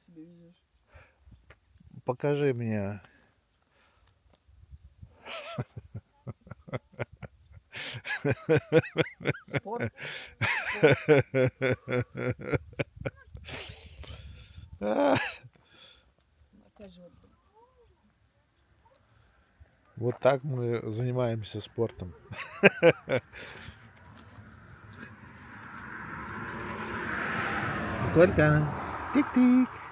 себя ведешь? Покажи мне. Спорт? Спорт. Опять же, вот, Вот так мы занимаемся спортом. Николька, тик-тик.